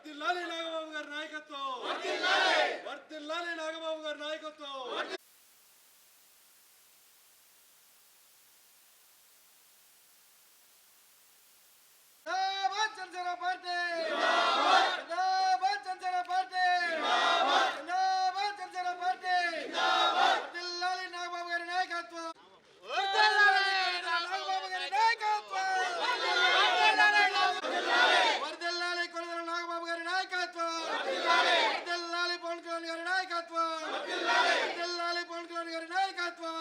వర్ధిల్లాలి నాగబాబు గారి నాయకత్వం, వర్ధిల్లాలి నాగబాబు గారి నాయకత్వం. Janasena party, Janasena party, Janasena party. వర్ధిల్లాలి నాగబాబు గారి నాయకత్వం, నాగబాబు గారి నాయకత్వం. వర్ధిల్లాలి కొనగల నాగబాబు గారి నాయకత్వం, వర్ధిల్లాలి పవన్ కళ్యాణ్ గారి నాయకత్వం, వర్ధిల్లాలి పవన్ కళ్యాణ్ గారి నాయకత్వం.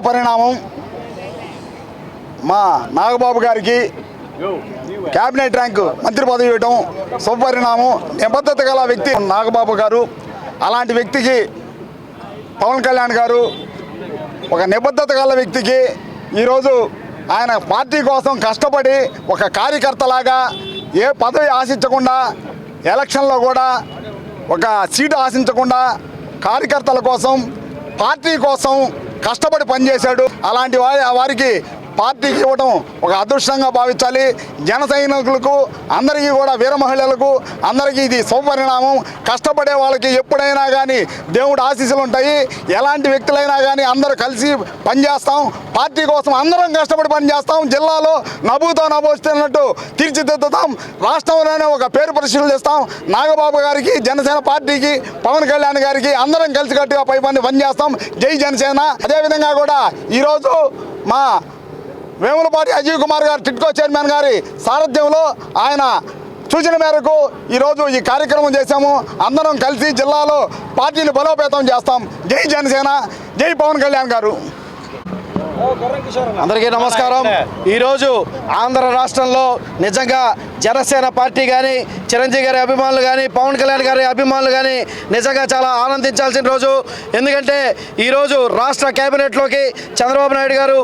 పరిణామం మా నాగబాబు గారికి క్యాబినెట్ ర్యాంకు మంత్రి పదవి ఇవ్వడం శుభపరిణామం. నిబద్ధత గల వ్యక్తి నాగబాబు గారు. అలాంటి వ్యక్తికి పవన్ కళ్యాణ్ గారు ఒక నిబద్ధత గల వ్యక్తికి ఈరోజు ఆయన పార్టీ కోసం కష్టపడి ఒక కార్యకర్తలాగా ఏ పదవి ఆశించకుండా ఎలక్షన్లో కూడా ఒక సీటు ఆశించకుండా కార్యకర్తల కోసం పార్టీ కోసం కష్టపడి పనిచేశాడు. అలాంటి వారికి పార్టీకి ఇవ్వడం ఒక అదృష్టంగా భావించాలి. జన సైనికులకు అందరికీ కూడా వీర మహిళలకు అందరికీ ఇది శుభపరిణామం. కష్టపడే వాళ్ళకి ఎప్పుడైనా కానీ దేవుడు ఆశీస్సులు ఉంటాయి. ఎలాంటి వ్యక్తులైనా కానీ అందరూ కలిసి పనిచేస్తాం. పార్టీ కోసం అందరం కష్టపడి పనిచేస్తాం. జిల్లాలో నభూతో నభోస్తున్నట్టు తీర్చిదిద్దుతాం. రాష్ట్రంలోనే ఒక పేరు పరిశీలన చేస్తాం. నాగబాబు గారికి, జనసేన పార్టీకి, పవన్ కళ్యాణ్ గారికి అందరం కలిసికట్టుగా పనిచేస్తాం. జై జనసేన. అదేవిధంగా కూడా ఈరోజు మా వేములపాటి అజయ్ కుమార్ గారు టిట్కో చైర్మన్ గారి సారథ్యంలో ఆయన సూచన మేరకు ఈరోజు ఈ కార్యక్రమం చేశాము. అందరం కలిసి జిల్లాలో పార్టీని బలోపేతం చేస్తాం. జై జనసేన, జై పవన్ కళ్యాణ్ గారు. అందరికీ నమస్కారం. ఈరోజు ఆంధ్ర రాష్ట్రంలో నిజంగా జనసేన పార్టీ కానీ, చిరంజీవి గారి అభిమానులు కానీ, పవన్ కళ్యాణ్ గారి అభిమానులు కానీ నిజంగా చాలా ఆనందించాల్సిన రోజు. ఎందుకంటే ఈరోజు రాష్ట్ర కేబినెట్లోకి చంద్రబాబు నాయుడు గారు,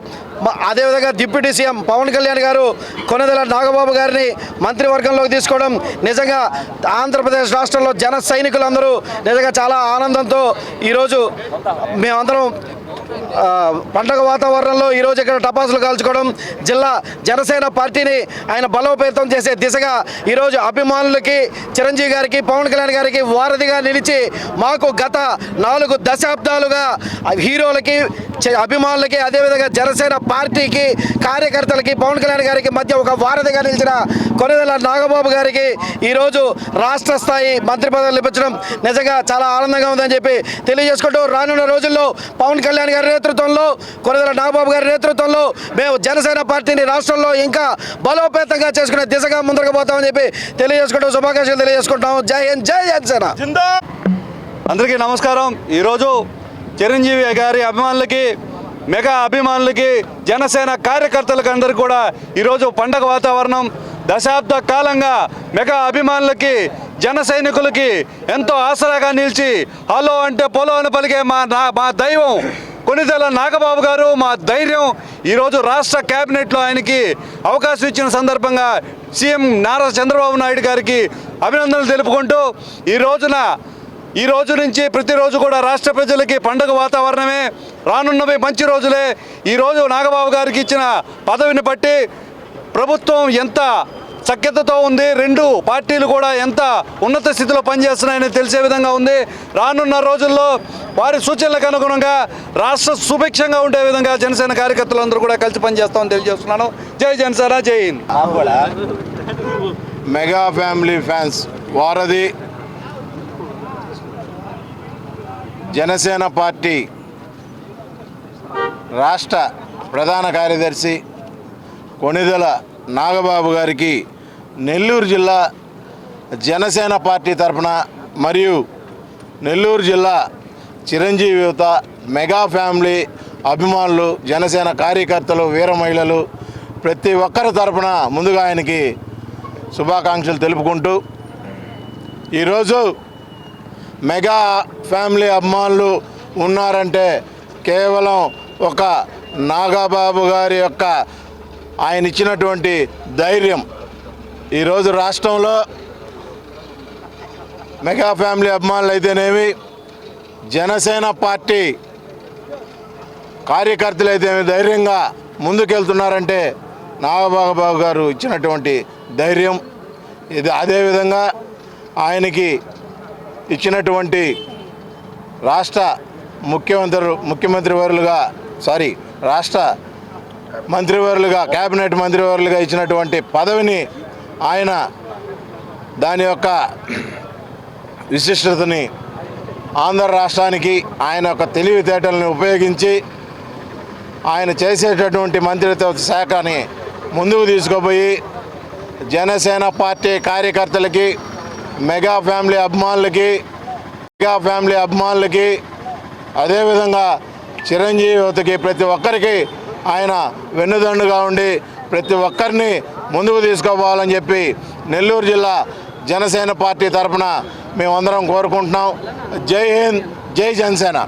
అదేవిధంగా డిప్యూటీ సీఎం పవన్ కళ్యాణ్ గారు కొనదెల నాగబాబు గారిని మంత్రివర్గంలోకి తీసుకోవడం నిజంగా ఆంధ్రప్రదేశ్ రాష్ట్రంలో జన సైనికులందరూ నిజంగా చాలా ఆనందంతో ఈరోజు మేమందరం పండగ వాతావరణంలో ఈరోజు ఇక్కడ టపాసులు కాల్చుకోవడం, జిల్లా జనసేన పార్టీని ఆయన బలోపేతం చేసే దిశగా ఈరోజు అభిమానులకి, చిరంజీవి గారికి, పవన్ కళ్యాణ్ గారికి వారధిగా నిలిచి మాకు గత 4 దశాబ్దాలుగా హీరోలకి, అభిమానులకి, అదేవిధంగా జనసేన పార్టీకి, కార్యకర్తలకి, పవన్ కళ్యాణ్ గారికి మధ్య ఒక వారధిగా నిలిచిన కొనదెల నాగబాబు గారికి ఈరోజు రాష్ట్ర స్థాయి మంత్రి పదవులు లభించడం నిజంగా చాలా ఆనందంగా ఉందని చెప్పి తెలియజేసుకుంటూ, రానున్న రోజుల్లో పవన్ కళ్యాణ్ గారి నేతృత్వంలో, కొనదెల నాగబాబు గారి నేతృత్వంలో మేము జనసేన పార్టీని రాష్ట్రంలో ఇంకా బలోపేతంగా చేసుకునే దిశగా ముందుకు పోతామని చెప్పి తెలియజేసుకుంటూ శుభాకాంక్షలు తెలియజేసుకుంటాం. జై హింద్, జై జనసేన. అందరికీ నమస్కారం. ఈరోజు చిరంజీవి గారి అభిమానులకి, మెగా అభిమానులకి, జనసేన కార్యకర్తలకు అందరికీ కూడా ఈరోజు పండగ వాతావరణం. దశాబ్ద కాలంగా మెగా అభిమానులకి, జన సైనికులకి ఎంతో ఆసరాగా నిలిచి హలో అంటే పొలో అని పలికే మా దైవం కొణిదెల నాగబాబు గారు మా ధైర్యం. ఈరోజు రాష్ట్ర కేబినెట్లో ఆయనకి అవకాశం ఇచ్చిన సందర్భంగా సీఎం నారా చంద్రబాబు నాయుడు గారికి అభినందనలు తెలుపుకుంటూ ఈ రోజు నుంచి ప్రతిరోజు కూడా రాష్ట్ర ప్రజలకి పండుగ వాతావరణమే. రానున్నవి మంచి రోజులే. ఈరోజు నాగబాబు గారికి ఇచ్చిన పదవిని బట్టి ప్రభుత్వం ఎంత సఖ్యతతో ఉంది, రెండు పార్టీలు కూడా ఎంత ఉన్నత స్థితిలో పనిచేస్తున్నాయని తెలిసే విధంగా ఉంది. రానున్న రోజుల్లో వారి సూచనలకు అనుగుణంగా రాష్ట్ర సుభిక్షంగా ఉండే విధంగా జనసేన కార్యకర్తలందరూ కూడా కలిసి పనిచేస్తామని తెలియజేస్తున్నాను. జై జనసేన, జై హింద్. మెగా ఫ్యామిలీ ఫ్యాన్స్ వారధి జనసేన పార్టీ రాష్ట్ర ప్రధాన కార్యదర్శి కొణిదెల నాగబాబు గారికి నెల్లూరు జిల్లా జనసేన పార్టీ తరఫున మరియు నెల్లూరు జిల్లా చిరంజీవి యువత మెగా ఫ్యామిలీ అభిమానులు, జనసేన కార్యకర్తలు, వీర మహిళలు ప్రతి ఒక్కరి తరఫున ముందుగా ఆయనకి శుభాకాంక్షలు తెలుపుకుంటూ ఈరోజు మెగా ఫ్యామిలీ అభిమానులు ఉన్నారంటే కేవలం ఒక నాగబాబు గారి యొక్క ఆయన ఇచ్చినటువంటి ధైర్యం. ఈరోజు రాష్ట్రంలో మెగా ఫ్యామిలీ అభిమానులు అయితేనేమి, జనసేన పార్టీ కార్యకర్తలు అయితేనేమి ధైర్యంగా ముందుకెళ్తున్నారంటే నాగబాబు గారు ఇచ్చినటువంటి ధైర్యం ఇది. అదేవిధంగా ఆయనకి ఇచ్చినటువంటి రాష్ట్ర రాష్ట్ర మంత్రివర్యులుగా, కేబినెట్ మంత్రివర్యులుగా ఇచ్చినటువంటి పదవిని ఆయన దాని యొక్క విశిష్టతని ఆంధ్ర రాష్ట్రానికి ఆయన యొక్క తెలివితేటలను ఉపయోగించి ఆయన చేసేటటువంటి మంత్రిత్వ శాఖని ముందుకు తీసుకుపోయి జనసేన పార్టీ కార్యకర్తలకి, మెగా ఫ్యామిలీ అభిమానులకి అదేవిధంగా చిరంజీవి యువతకి ప్రతి ఒక్కరికి ఆయన వెన్నుదండుగా ఉండి ప్రతి ఒక్కరిని ముందుకు తీసుకుపోవాలని చెప్పి నెల్లూరు జిల్లా జనసేన పార్టీ తరఫున మేమందరం కోరుకుంటున్నాం. జై హింద్, జై జనసేన.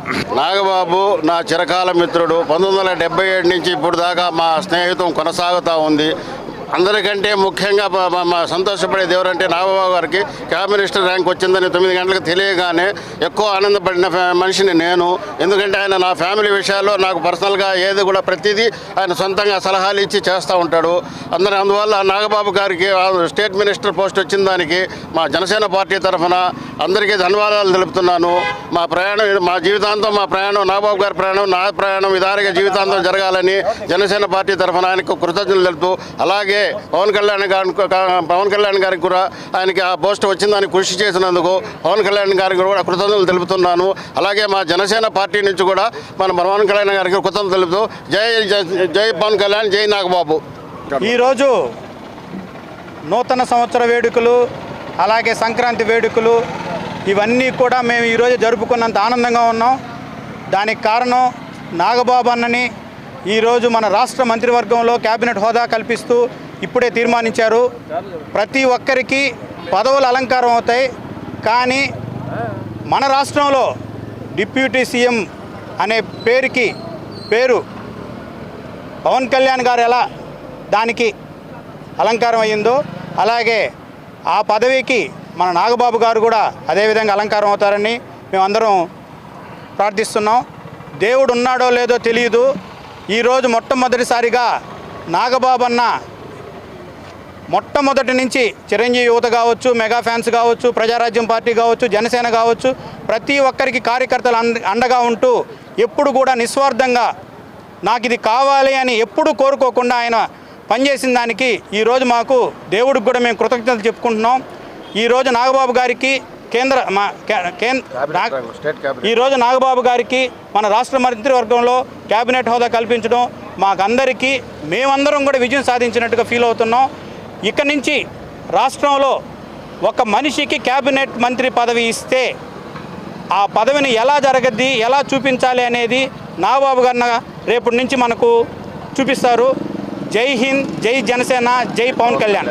నాగబాబు నా చిరకాల మిత్రుడు. 1977 నుంచి ఇప్పుడు దాకా మా స్నేహితం కొనసాగుతూ ఉంది. అందరికంటే ముఖ్యంగా మా సంతోషపడేది ఎవరంటే నాగబాబు గారికి క్యాబినెట్ ర్యాంక్ వచ్చిందని 9 గంటలకు తెలియగానే ఎక్కువ ఆనందపడిన మనిషిని నేను. ఎందుకంటే ఆయన నా ఫ్యామిలీ విషయాల్లో నాకు పర్సనల్గా ఏది కూడా ప్రతిదీ ఆయన సొంతంగా సలహాలు ఇచ్చి చేస్తూ ఉంటాడు. అందువల్ల నాగబాబు గారికి స్టేట్ మినిస్టర్ పోస్ట్ వచ్చిన దానికి మా జనసేన పార్టీ తరఫున అందరికీ ధన్యవాదాలు తెలుపుతున్నాను. మా జీవితాంతం మా ప్రయాణం, నాగబాబు గారి ప్రయాణం, నా ప్రయాణం విధానంగా జీవితాంతం జరగాలని జనసేన పార్టీ తరఫున ఆయనకు కృతజ్ఞతలు తెలుపుతూ, అలాగే పవన్ కళ్యాణ్ గారికి కూడా ఆయనకి ఆ పోస్ట్ వచ్చిందని కృషి చేసినందుకు పవన్ కళ్యాణ్ గారికి కూడా కృతజ్ఞతలు తెలుపుతున్నాను. అలాగే మా జనసేన పార్టీ నుంచి కూడా మన పవన్ కళ్యాణ్ గారికి కృతజ్ఞతలు తెలుపుతూ జై పవన్ కళ్యాణ్, జై నాగబాబు. ఈరోజు నూతన సంవత్సర వేడుకలు, అలాగే సంక్రాంతి వేడుకలు ఇవన్నీ కూడా మేము ఈరోజు జరుపుకున్నంత ఆనందంగా ఉన్నాం. దానికి కారణం నాగబాబు అన్నని ఈరోజు మన రాష్ట్ర మంత్రివర్గంలో కేబినెట్ హోదా కల్పిస్తూ ఇప్పుడే తీర్మానించారు. ప్రతి ఒక్కరికి పదవులు అలంకారం అవుతాయి, కానీ మన రాష్ట్రంలో డిప్యూటీ సీఎం అనే పేరు పవన్ కళ్యాణ్ గారు ఎలా దానికి అలంకారం అయ్యిందో అలాగే ఆ పదవికి మన నాగబాబు గారు కూడా అదేవిధంగా అలంకారం అవుతారని మేమందరం ప్రార్థిస్తున్నాం. దేవుడు ఉన్నాడో లేదో తెలియదు. ఈరోజు మొట్టమొదటిసారిగా నాగబాబు అన్న మొట్టమొదటి నుంచి చిరంజీవి యువత కావచ్చు, మెగా ఫ్యాన్స్ కావచ్చు, ప్రజారాజ్యం పార్టీ కావచ్చు, జనసేన కావచ్చు, ప్రతి ఒక్కరికి కార్యకర్తలు అండగా ఉంటూ ఎప్పుడు కూడా నిస్వార్థంగా నాకు ఇది కావాలి అని ఎప్పుడు కోరుకోకుండా ఆయన పనిచేసిన దానికి ఈరోజు మాకు దేవుడికి కూడా మేము కృతజ్ఞతలు చెప్పుకుంటున్నాం. ఈరోజు నాగబాబు గారికి ఈరోజు నాగబాబు గారికి మన రాష్ట్ర మంత్రివర్గంలో కేబినెట్ హోదా కల్పించడం మాకందరికీ మేమందరం కూడా విజయం సాధించినట్టుగా ఫీల్ అవుతున్నాం. ఇక నుంచి రాష్ట్రంలో ఒక మనిషికి కేబినెట్ మంత్రి పదవి ఇస్తే ఆ పదవిని ఎలా జరగద్ది, ఎలా చూపించాలి అనేది నాగబాబు గారిన రేపటి నుంచి మనకు చూపిస్తారు. జై హింద్, జై జనసేన, జై పవన్ కళ్యాణ్.